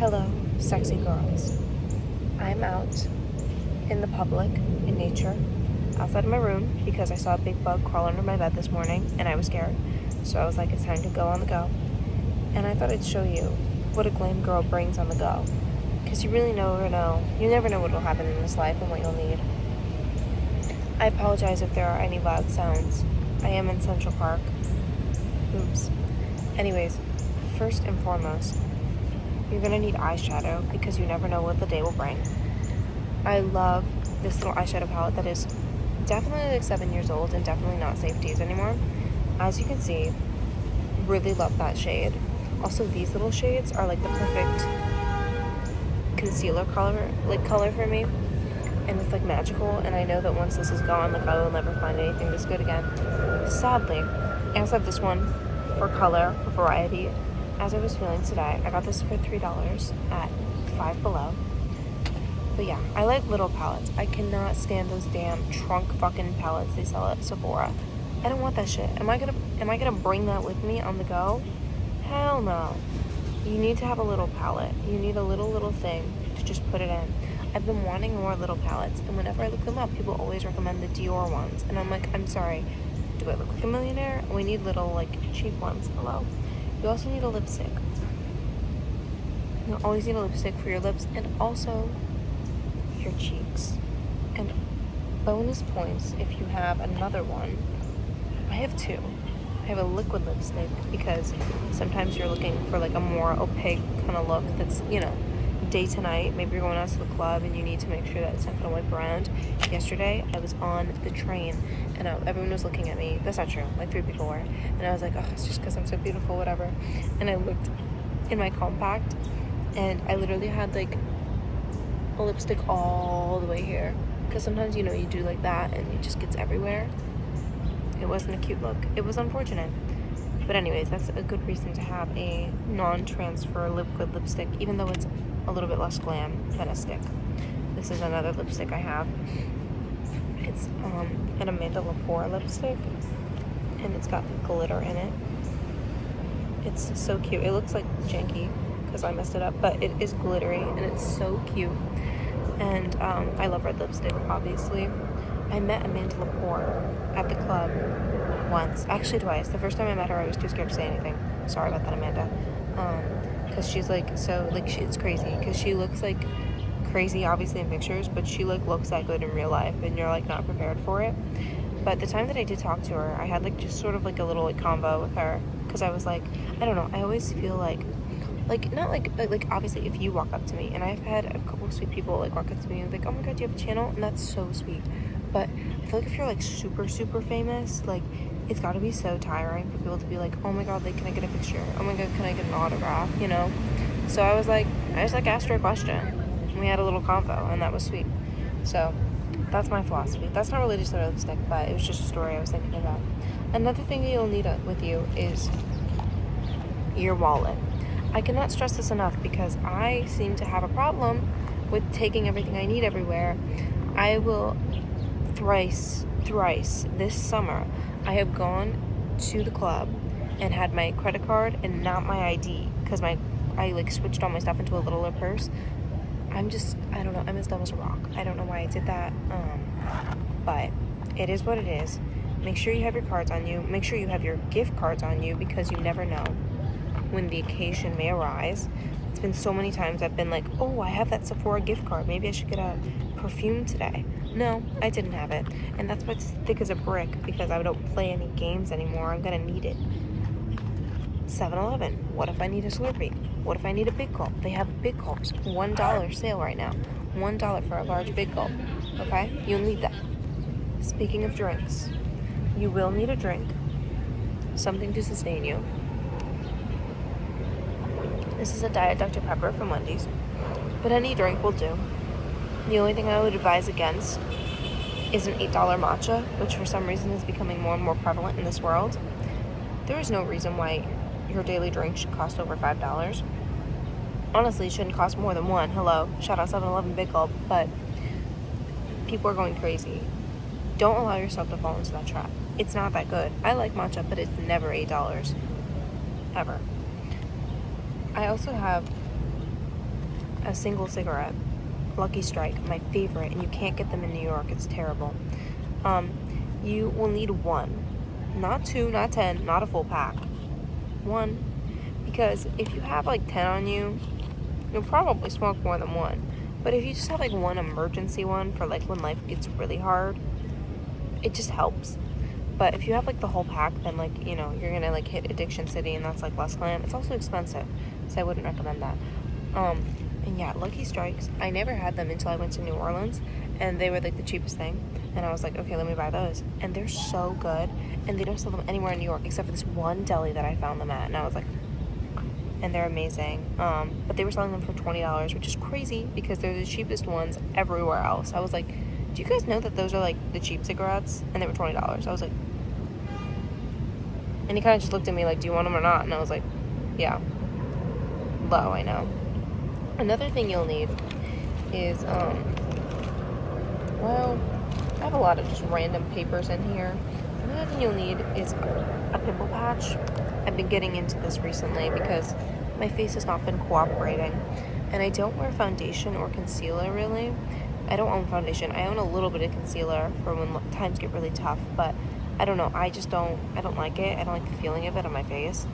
Hello, sexy girls. I'm out in the public, in nature, outside of my room because I saw a big bug crawl under my bed this morning and I was scared. So I was like, it's time to go on the go. And I thought I'd show you what a glam girl brings on the go. Because you really never know. You never know what will happen in this life and what you'll need. I apologize if there are any loud sounds. I am in Central Park. Oops. Anyways, first and foremost, you're gonna need eyeshadow because you never know what the day will bring. I love this little eyeshadow palette that is definitely like 7 years old and definitely not safe to use anymore. As you can see, really love that shade. Also, these little shades are like the perfect concealer color for me, and it's like magical. And I know that once this is gone, like I will never find anything this good again. Sadly, I also have this one for color, for variety. As I was feeling today, I got this for $3 at Five Below. But yeah, I like little palettes. I cannot stand those damn trunk fucking palettes they sell at Sephora. I don't want that shit. Am I gonna bring that with me on the go? Hell no. You need to have a little palette. You need a little thing to just put it in. I've been wanting more little palettes, and whenever I look them up, people always recommend the Dior ones. And I'm like, I'm sorry, do I look like a millionaire? We need little, like, cheap ones. Hello? You also need a lipstick. You always need a lipstick for your lips and also your cheeks. And bonus points if you have another one. I have two. I have a liquid lipstick because sometimes you're looking for like a more opaque kind of look that's, you know, day to night. Maybe you're going out to the club and you need to make sure that it's not going to wipe around. Yesterday, I was on the train and everyone was looking at me. That's not true. Like 3 people were. And I was like, oh, it's just because I'm so beautiful, whatever. And I looked in my compact and I literally had like a lipstick all the way here. Because sometimes, you know, you do like that and it just gets everywhere. It wasn't a cute look. It was unfortunate. But anyways, that's a good reason to have a non-transfer liquid lipstick, even though it's a little bit less glam than a stick. This is another lipstick I have. It's an Amanda Lepore lipstick, and it's got glitter in it. It's so cute. It looks like janky because I messed it up, but it is glittery and it's so cute. And I love red lipstick, obviously. I met Amanda Lepore at the club once, actually twice. The first time I met her, I was too scared to say anything. Sorry about that, Amanda. Because she's like, so, like, it's crazy. Because she looks like crazy, obviously, in pictures, but she, like, looks that good in real life, and you're, like, not prepared for it. But the time that I did talk to her, I had, like, just sort of, like, a little, like, convo with her. Because I was, like, I don't know, I always feel like, not like, obviously, if you walk up to me, and I've had a couple of sweet people, like, walk up to me and be like, oh my god, do you have a channel? And that's so sweet. But I feel like if you're, like, super, super famous, like, it's got to be so tiring for people to be like, oh my god, like, can I get a picture? Oh my god, can I get an autograph? You know? So I just, like, asked her a question. And we had a little convo, and that was sweet. So that's my philosophy. That's not related to the lipstick, but it was just a story I was thinking about. Another thing that you'll need with you is your wallet. I cannot stress this enough because I seem to have a problem with taking everything I need everywhere. I will thrice this summer I have gone to the club and had my credit card and not my ID because I like switched all my stuff into a littler purse. I don't know, I'm as dumb as a rock. I don't know why I did that, but it is what it is. Make sure you have your cards on you. Make sure you have your gift cards on you because you never know when the occasion may arise. It's been so many times I've been like, oh, I have that Sephora gift card. Maybe I should get a Perfume today. No, I didn't have it. And that's what's thick as a brick because I don't play any games anymore. I'm going to need it. 7-Eleven. What if I need a Slurpee? What if I need a Big Gulp? They have Big Gulps. $1 sale right now. $1 for a large Big Gulp. Okay? You'll need that. Speaking of drinks, you will need a drink. Something to sustain you. This is a Diet Dr. Pepper from Wendy's. But any drink will do. The only thing I would advise against is an $8 matcha, which for some reason is becoming more and more prevalent in this world. There is no reason why your daily drink should cost over $5. Honestly, it shouldn't cost more than $1. Hello, shout out 7-Eleven Big Gulp, but people are going crazy. Don't allow yourself to fall into that trap. It's not that good. I like matcha, but it's never $8. Ever. I also have a single cigarette. Lucky Strike, my favorite, and you can't get them in New York. It's terrible. You will need one, not two, not 10, not a full pack. One, because if you have like 10 on you, you'll probably smoke more than one. But if you just have like one emergency one for like when life gets really hard, it just helps. But if you have like the whole pack, then like, you know, you're gonna like hit Addiction City, and that's like less glam. It's also expensive, so I wouldn't recommend that. And yeah, Lucky Strikes, I never had them until I went to New Orleans, and they were like the cheapest thing, and I was like, okay, let me buy those. And they're so good, and they don't sell them anywhere in New York except for this one deli that I found them at, and I was like, and they're amazing. But they were selling them for $20, which is crazy because they're the cheapest ones everywhere else. I was like, do you guys know that those are like the cheap cigarettes? And they were $20. I was like, and he kind of just looked at me like, do you want them or not? And I was like, yeah. Low, I know. Another thing you'll need is, well, I have a lot of just random papers in here. Another thing you'll need is a pimple patch. I've been getting into this recently because my face has not been cooperating. And I don't wear foundation or concealer, really. I don't own foundation. I own a little bit of concealer for when times get really tough, but I don't know. I don't like it. I don't like the feeling of it on my face.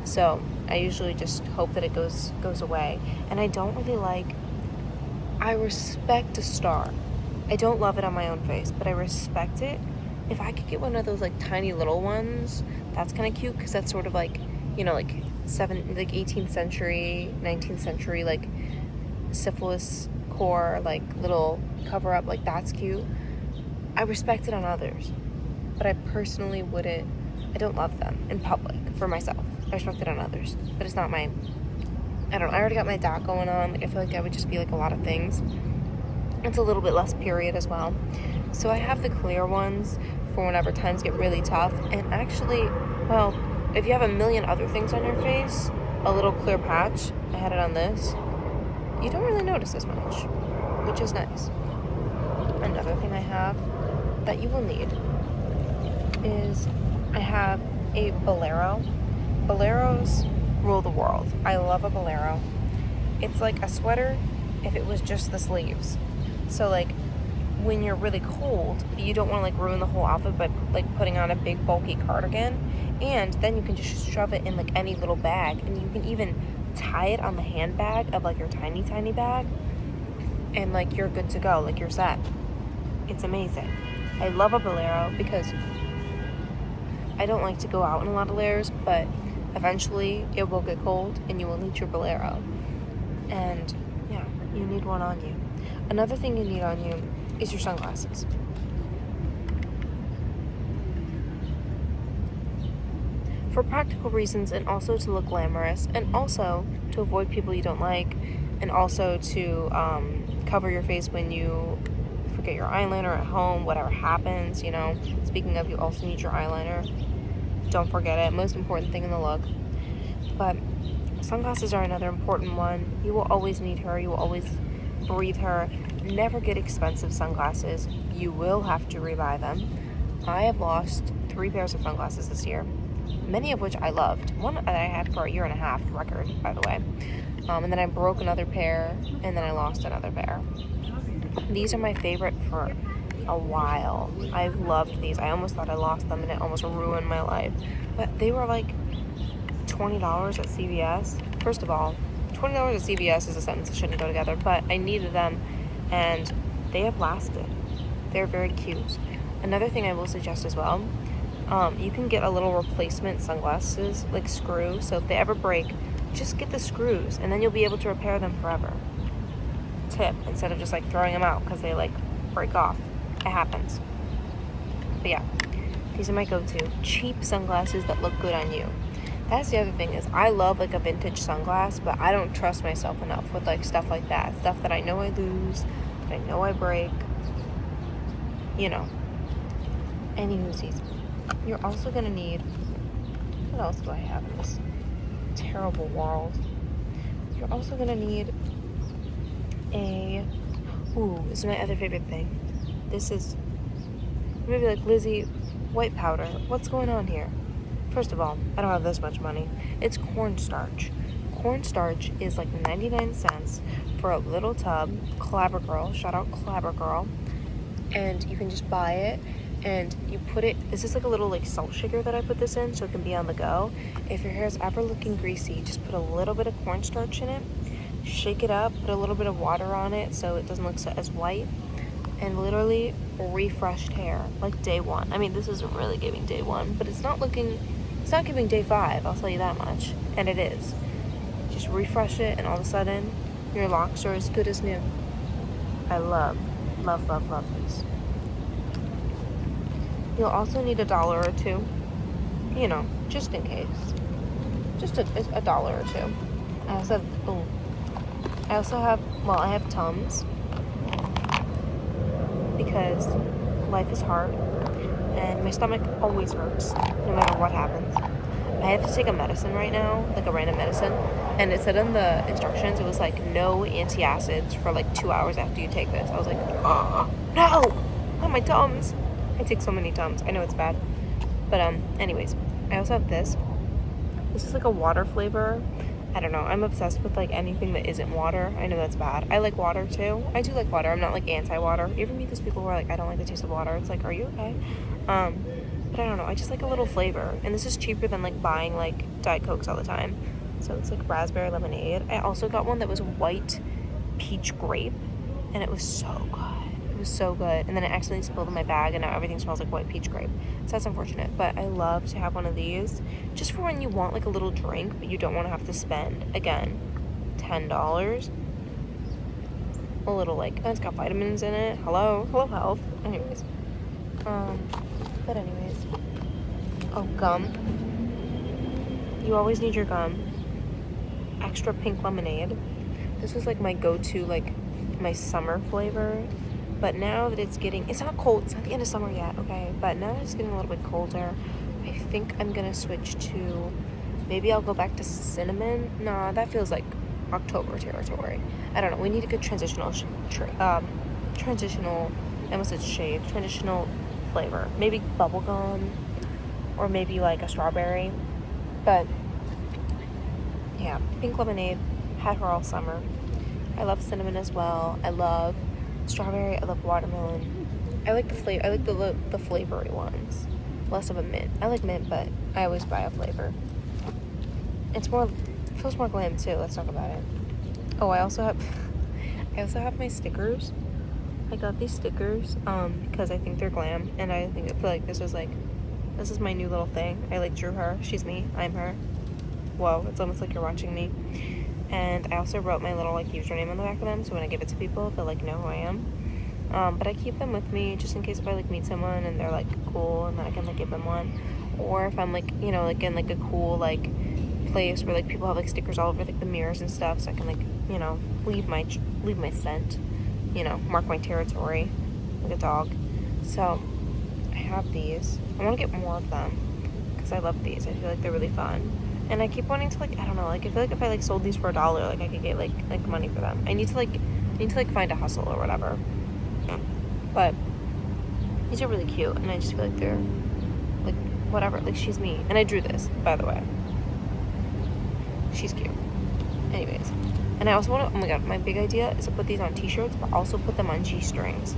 So I usually just hope that it goes away. And I don't really like, I respect a star. I don't love it on my own face, but I respect it. If I could get one of those like tiny little ones, that's kind of cute, because that's sort of like, you know, like 18th century, 19th century, like syphilis core, like little cover up, like that's cute. I respect it on others, but I personally wouldn't, I don't love them in public for myself. I respect it on others, but it's not my, I don't know, I already got my dot going on. Like I feel like I would just be like a lot of things. It's a little bit less period as well. So I have the clear ones for whenever times get really tough. And actually, well, if you have a million other things on your face, a little clear patch, I had it on this, you don't really notice as much, which is nice. Another thing I have that you will need is I have a bolero. Boleros rule the world. I love a bolero. It's like a sweater if it was just the sleeves. So like when you're really cold, you don't want to like ruin the whole outfit by like putting on a big bulky cardigan, and then you can just shove it in like any little bag, and you can even tie it on the handbag of like your tiny bag, and like you're good to go, like you're set. It's amazing. I love a bolero because I don't like to go out in a lot of layers, but eventually it will get cold and you will need your bolero. And yeah, you need one on you. Another thing you need on you is your sunglasses. For practical reasons, and also to look glamorous, and also to avoid people you don't like, and also to cover your face when you forget your eyeliner at home, whatever happens, you know. Speaking of, you also need your eyeliner. Don't forget it. Most important thing in the look. But sunglasses are another important one. You will always need her. You will always breathe her. Never get expensive sunglasses. You will have to rebuy them. I have lost 3 pairs of sunglasses this year, many of which I loved. One that I had for a year and a half, record, by the way. And then I broke another pair, and then I lost another pair. These are my favorite for a while. I've loved these. I almost thought I lost them, and it almost ruined my life. But they were like $20 at CVS. First of all, $20 at CVS is a sentence that shouldn't go together, but I needed them, and they have lasted. They're very cute. Another thing I will suggest as well, you can get a little replacement sunglasses, like screw, so if they ever break, just get the screws, and then you'll be able to repair them forever. Tip, instead of just like throwing them out because they like break off. It happens. But yeah, these are my go-to cheap sunglasses that look good on you. That's the other thing, is I love like a vintage sunglass, but I don't trust myself enough with like stuff like that. Stuff that I know I lose, that I know I break, you know. Anywhoosies. You're also gonna need, what else do I have in this terrible world? You're also gonna need this is my other favorite thing. This is maybe like, Lizzie, white powder. What's going on here? First of all, I don't have this much money. It's cornstarch. cornstarch is like 99 cents for a little tub. Clabber Girl, shout out Clabber Girl. And you can just buy it and you put it, this is like a little like salt shaker that I put this in so it can be on the go. If your hair is ever looking greasy, just put a little bit of cornstarch in it, shake it up, put a little bit of water on it so it doesn't look so as white, and literally refreshed hair like day one. I mean, this isn't really giving day one, but it's not giving day 5, I'll tell you that much. And it is. Just refresh it and all of a sudden your locks are as good as new. I love these. You'll also need $1 or $2, you know, just in case. Just a $1 or $2. I have Tums because life is hard and my stomach always hurts no matter what happens. I have to take a medicine right now, like a random medicine, and it said in the instructions it was like no antacids for like 2 hours after you take this. I was like, oh, no, not my Tums. I take so many Tums. I know it's bad, but anyways, I also have this. This is like a water flavor. I don't know. I'm obsessed with like anything that isn't water. I know that's bad. I like water too. I do like water. I'm not like anti-water. You ever meet those people who are like, I don't like the taste of water? It's like, are you okay? But I don't know. I just like a little flavor, and this is cheaper than like buying like Diet Cokes all the time. So it's like raspberry lemonade. I also got one that was white peach grape, and it was so good. It was so good. And then it accidentally spilled in my bag, and now everything smells like white peach grape. So that's unfortunate. But I love to have one of these just for when you want like a little drink, but you don't want to have to spend, again, $10. A little like, oh, it's got vitamins in it. Hello health. Anyways. But anyways. Oh, gum. You always need your gum. Extra pink lemonade. This was like my go-to, like my summer flavor. But now that it's not cold, it's not the end of summer yet, okay? But now that it's getting a little bit colder, I think I'm gonna switch to, maybe I'll go back to cinnamon. Nah, that feels like October territory. I don't know, we need a good transitional flavor. Maybe bubblegum, or maybe like a strawberry. But yeah, pink lemonade, had her all summer. I love cinnamon as well. I love strawberry. I love watermelon. I like the flavor. I like the flavory ones. Less of a mint. I like mint, but I always buy a flavor. It feels more glam too. Let's talk about it. Oh, I also have my stickers. I got these stickers because I think they're glam, and I feel like this is my new little thing. I like drew her. She's me. I'm her. Whoa, it's almost like you're watching me. And I also wrote my little like username on the back of them, so when I give it to people, they'll like know who I am. But I keep them with me just in case if I like meet someone and they're like cool, and then I can like give them one. Or if I'm like, you know, like in like a cool like place where like people have like stickers all over like the mirrors and stuff, so I can like, you know, leave my scent, you know, mark my territory like a dog. So I have these. I want to get more of them because I love these. I feel like they're really fun. And I keep wanting to like, I don't know, like I feel like if I like sold these for $1, like I could get like money for them. I need to find a hustle or whatever. But these are really cute, and I just feel like they're like whatever. Like she's me, and I drew this, by the way. She's cute. Anyways, and I also want to. Oh my god, my big idea is to put these on t-shirts, but also put them on G-strings,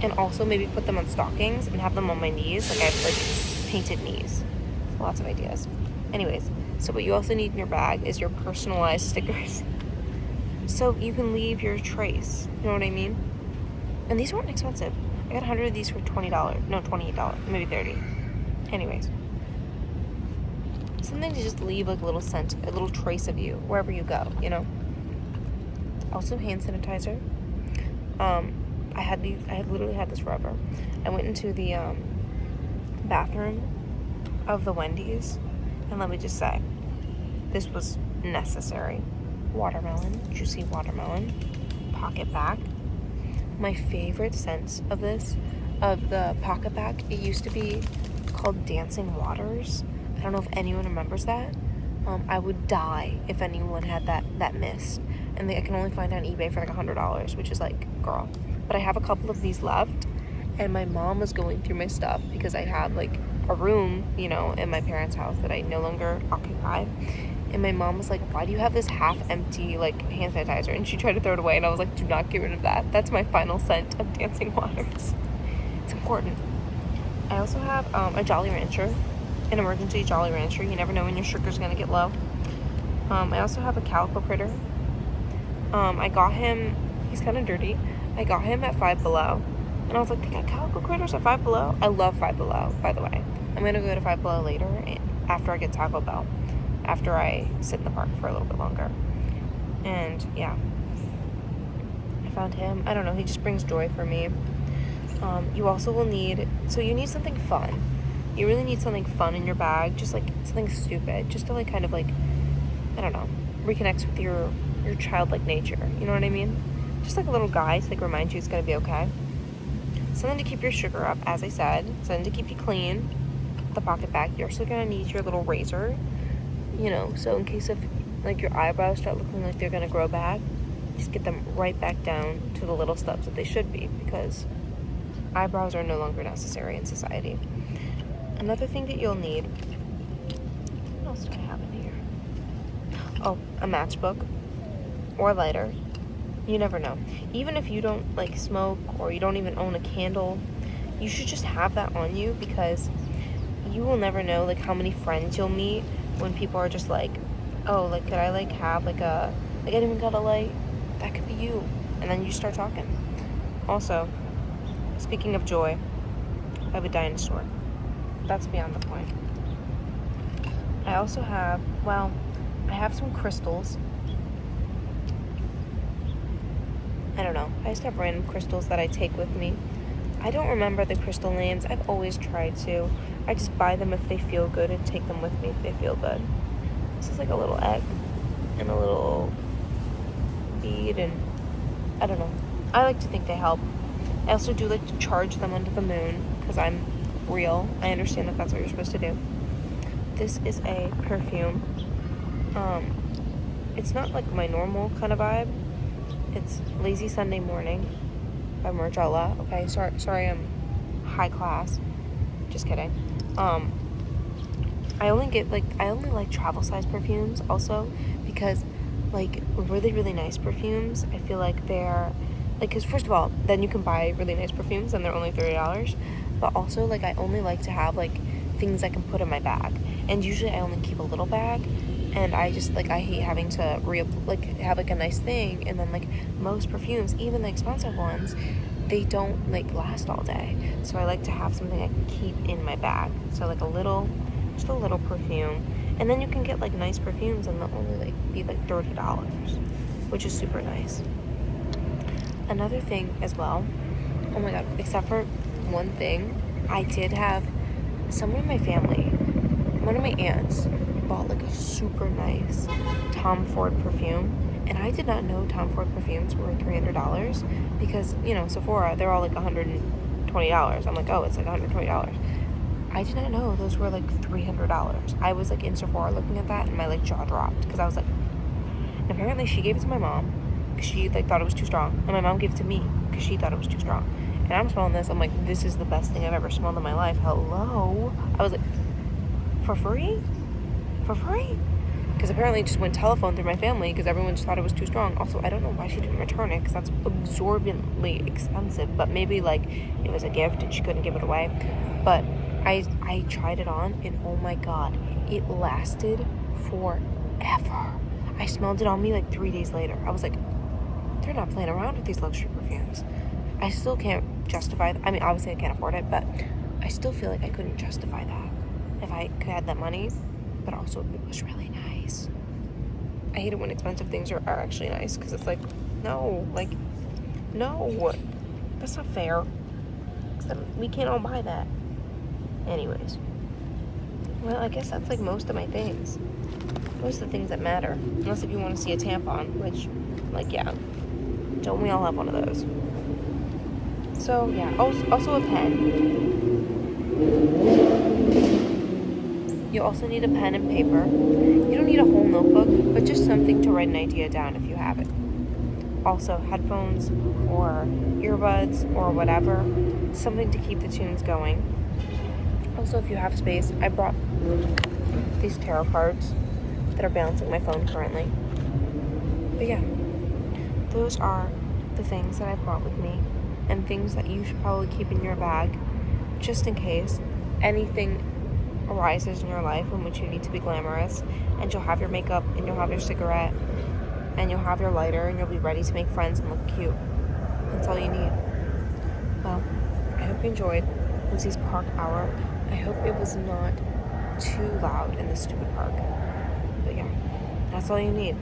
and also maybe put them on stockings and have them on my knees. Like I have like painted knees. Lots of ideas. Anyways, so what you also need in your bag is your personalized stickers. So you can leave your trace. You know what I mean? And these weren't expensive. I got 100 of these for $20. No, $28. Maybe $30. Anyways. Something to just leave like a little scent, a little trace of you wherever you go, you know? Also hand sanitizer. I had literally had this forever. I went into the bathroom of the Wendy's, and let me just say, this was necessary. Watermelon, juicy watermelon, pocket back. My favorite scent of the pocket back, it used to be called Dancing Waters. I don't know if anyone remembers that. I would die if anyone had that mist, and I can only find it on eBay for like $100, which is like, girl. But I have a couple of these left, and my mom was going through my stuff because I had like a room, you know, in my parents' house that I no longer occupy, and my mom was like, why do you have this half empty like hand sanitizer? And she tried to throw it away, and I was like, do not get rid of that. That's my final scent of dancing waters. It's important. I also have a Jolly Rancher, an emergency Jolly Rancher. You never know when your sugar's gonna get low. I also have a Calico Critter. I got him, he's kind of dirty. I got him at Five Below, and I was like, they got Calico Critters at Five Below? I love Five Below, by the way. I'm gonna go to Five Below later after I get Taco Bell, after I sit in the park for a little bit longer. And yeah, I found him. I don't know, he just brings joy for me. You also will need, so you need something fun. You really need something fun in your bag, just like something stupid, just to like kind of like, I don't know, reconnect with your childlike nature, you know what I mean? Just like a little guy to like remind you it's gonna be okay. Something to keep your sugar up, as I said. Something to keep you clean. The pocket bag. You're also gonna need your little razor, you know, so in case of like your eyebrows start looking like they're gonna grow back, just get them right back down to the little stubs that they should be, because eyebrows are no longer necessary in society. Another thing that you'll need, what else do I have in here? Oh, a matchbook or lighter. You never know. Even if you don't like smoke or you don't even own a candle, you should just have that on you, because you will never know like how many friends you'll meet when people are just like, oh, like could I like have like a, like I didn't even got a light, that could be you, and then you start talking. Also, speaking of joy, I have a dinosaur. That's beyond the point. I also have, well, I have some crystals. I don't know. I just have random crystals that I take with me. I don't remember the crystal names. I've always tried to. I just buy them if they feel good and take them with me if they feel good. This is like a little egg and a little bead, and I don't know. I like to think they help. I also do like to charge them under the moon, because I'm real. I understand that that's what you're supposed to do. This is a perfume. It's not like my normal kind of vibe. It's Lazy Sunday Morning by Margiela. Okay, sorry, I'm high class. Just kidding. I only like travel size perfumes also, because like really, really nice perfumes, I feel like they're like, because first of all, then you can buy really nice perfumes and they're only $30. But also, like, I only like to have like things I can put in my bag, and usually I only keep a little bag. And I just, like, I hate having to, have, like, a nice thing. And then, like, most perfumes, even the expensive ones, they don't, like, last all day. So I like to have something I can keep in my bag. So, like, just a little perfume. And then you can get, like, nice perfumes and they'll only, like, be, like, $30, which is super nice. Another thing as well, oh my god, except for one thing, I did have someone in my family, one of my aunts, bought like a super nice Tom Ford perfume, and I did not know Tom Ford perfumes were $300, because, you know, Sephora, they're all like $120. I'm like, oh, it's like $120. I did not know those were like $300. I was like in Sephora looking at that, and my like jaw dropped, because I was like, and apparently she gave it to my mom because she like thought it was too strong, and my mom gave it to me because she thought it was too strong. And I'm smelling this, I'm like, this is the best thing I've ever smelled in my life. Hello? I was like, for free? Because apparently it just went telephone through my family, because everyone just thought it was too strong. Also, I don't know why she didn't return it, because that's exorbitantly expensive, but maybe like it was a gift and she couldn't give it away. But I tried it on, and oh my god, it lasted forever. I smelled it on me like 3 days later. I was like, they're not playing around with these luxury perfumes. I still can't justify I mean, obviously I can't afford it, but I still feel like I couldn't justify that if I could have that money. But also, it was really nice. I hate it when expensive things are actually nice, because it's like, no, that's not fair. We can't all buy that. Anyways, well, I guess that's like most of my things. Most of the things that matter, unless if you want to see a tampon, which, like, yeah, don't we all have one of those? So yeah, also a pen. You also need a pen and paper. You don't need a whole notebook, but just something to write an idea down if you have it. Also, headphones or earbuds or whatever, something to keep the tunes going. Also, if you have space, I brought these tarot cards. that are balancing my phone currently. But yeah, those are the things that I brought with me, and things that you should probably keep in your bag just in case anything arises in your life in which you need to be glamorous, and you'll have your makeup, and you'll have your cigarette, and you'll have your lighter, and you'll be ready to make friends and look cute. That's all you need. Well, I hope you enjoyed Lucy's park hour. I hope it was not too loud in this stupid park. But yeah, that's all you need.